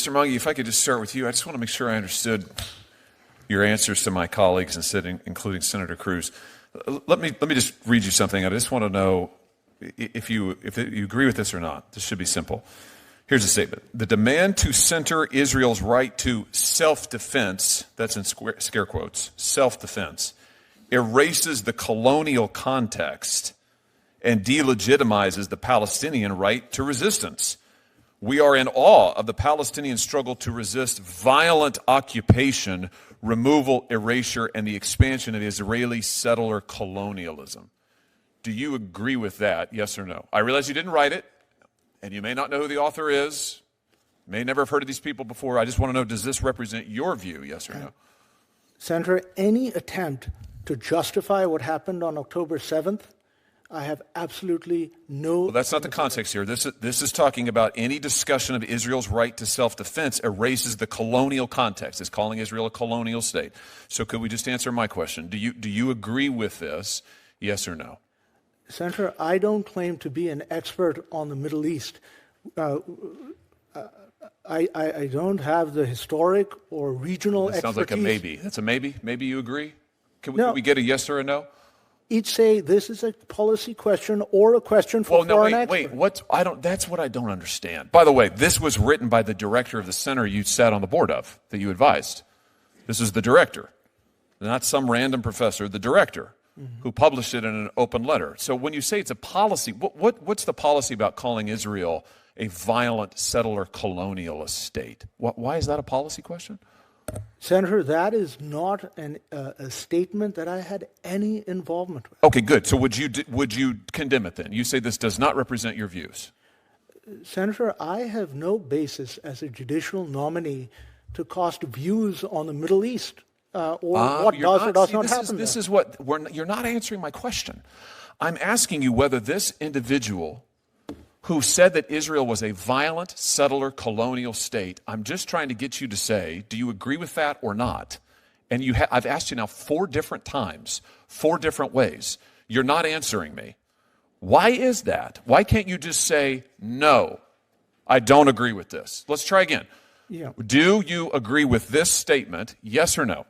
Mr. Mungy, if I could just start with you, I just want to make sure I understood your answers to my colleagues, including Senator Cruz. Let me just read you something. I just want to know if you agree with this or not. This should be simple. Here's a statement. The demand to center Israel's right to self-defense, that's in scare quotes, self-defense, erases the colonial context and delegitimizes the Palestinian right to resistance. We are in awe of the Palestinian struggle to resist violent occupation, removal, erasure, and the expansion of Israeli settler colonialism. Do you agree with that, yes or no? I realize you didn't write it, and you may not know who the author is, may never have heard of these people before. I just want to know, does this represent your view, yes or no? Senator, any attempt to justify what happened on October 7th, I have absolutely no... Well, that's not the context here. This is talking about any discussion of Israel's right to self-defense erases the colonial context. It's calling Israel a colonial state. So could we just answer my question? Do you agree with this, yes or no? Senator, I don't claim to be an expert on the Middle East. I don't have the historic or regional expertise. That sounds like a maybe. That's a maybe? Maybe you agree? Can we get a yes or a no? Each say this is a policy question or a question for foreign experts. Wait, that's what I don't understand. By the way, this was written by the director of the center you sat on the board of, that you advised. This is the director, not some random professor, the director, who published it in an open letter. So when you say it's a policy, what's the policy about calling Israel a violent settler colonialist state? Why is that a policy question? Senator, that is not a statement that I had any involvement with. Okay, good. So would you condemn it then? You say this does not represent your views. Senator, I have no basis as a judicial nominee to cast views on the Middle East or what does or does not happen. You're not answering my question. I'm asking you whether this individual who said that Israel was a violent settler colonial state, I'm just trying to get you to say, do you agree with that or not? And I've asked you now 4 different times, 4 different ways. You're not answering me. Why is that? Why can't you just say, no, I don't agree with this? Let's try again. Yeah. Do you agree with this statement, yes or no?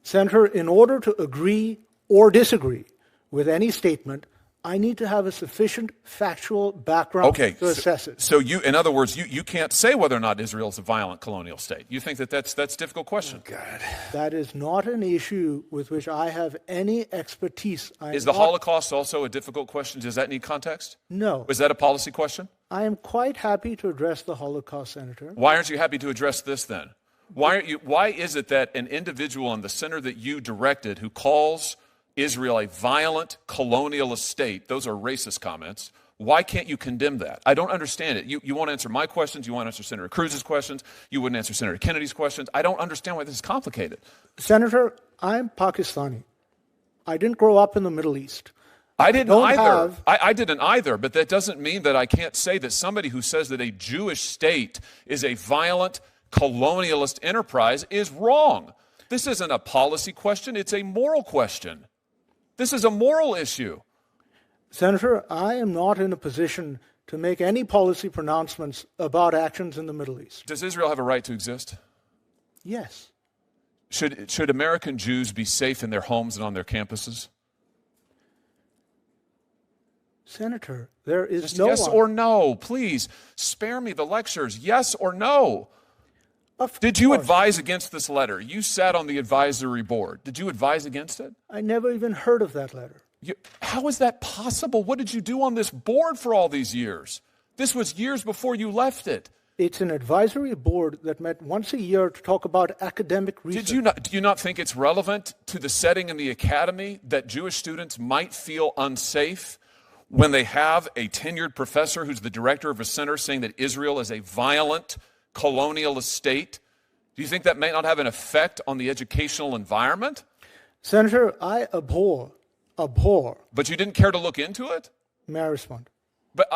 Senator, in order to agree or disagree with any statement, I need to have a sufficient factual background to assess it. So in other words, you can't say whether or not Israel is a violent colonial state. You think that's a difficult question? Oh, God. That is not an issue with which I have any expertise. Is the Holocaust also a difficult question? Does that need context? No. Is that a policy question? I am quite happy to address the Holocaust, Senator. Why aren't you happy to address this then? Why is it that an individual in the center that you directed who calls Israel a violent colonialist state, those are racist comments, why can't you condemn that? I don't understand it. You won't answer my questions, you won't answer Senator Cruz's questions, you wouldn't answer Senator Kennedy's questions. I don't understand why this is complicated. Senator, I'm Pakistani. I didn't grow up in the Middle East. I didn't either. I didn't either, but that doesn't mean that I can't say that somebody who says that a Jewish state is a violent colonialist enterprise is wrong. This isn't a policy question, it's a moral question. This is a moral issue. Senator, I am not in a position to make any policy pronouncements about actions in the Middle East. Does Israel have a right to exist? Yes. Should American Jews be safe in their homes and on their campuses? Senator, there is Just no yes or no, please. Spare me the lectures. Yes or no? Did you advise against this letter? You sat on the advisory board. Did you advise against it? I never even heard of that letter. How is that possible? What did you do on this board for all these years? This was years before you left it. It's an advisory board that met once a year to talk about academic research. Do you not think it's relevant to the setting in the academy that Jewish students might feel unsafe when they have a tenured professor who's the director of a center saying that Israel is a violent colonialist state? Do you think that may not have an effect on the educational environment? Senator, I abhor. But you didn't care to look into it? May I respond? But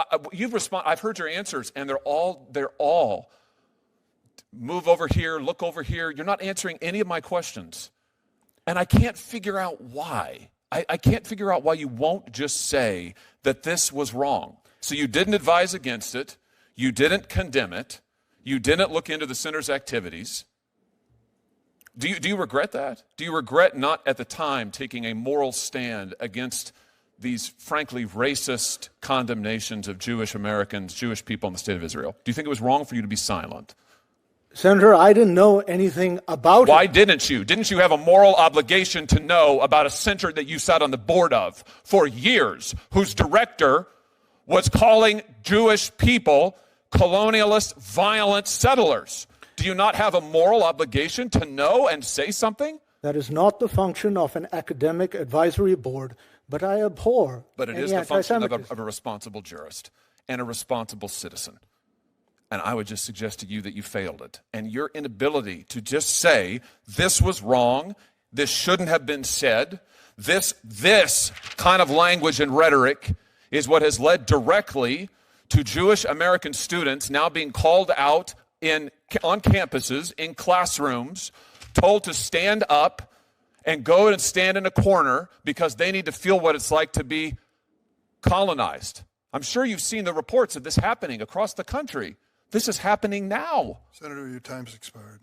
I've heard your answers, and they're all move over here, look over here. You're not answering any of my questions. And I can't figure out why. I can't figure out why you won't just say that this was wrong. So you didn't advise against it. You didn't condemn it. You didn't look into the center's activities. Do you regret that? Do you regret not at the time taking a moral stand against these frankly racist condemnations of Jewish Americans, Jewish people in the state of Israel? Do you think it was wrong for you to be silent? Senator, I didn't know anything about it. Why didn't you? Didn't you have a moral obligation to know about a center that you sat on the board of for years, whose director was calling Jewish people colonialist, violent settlers? Do you not have a moral obligation to know and say something? That is not the function of an academic advisory board, but I abhor. But it is the function of a responsible jurist and a responsible citizen. And I would just suggest to you that you failed it. And your inability to just say, this was wrong, this shouldn't have been said, this kind of language and rhetoric is what has led directly to Jewish American students now being called out on campuses, in classrooms, told to stand up and go and stand in a corner because they need to feel what it's like to be colonized. I'm sure you've seen the reports of this happening across the country. This is happening now. Senator, your time's expired.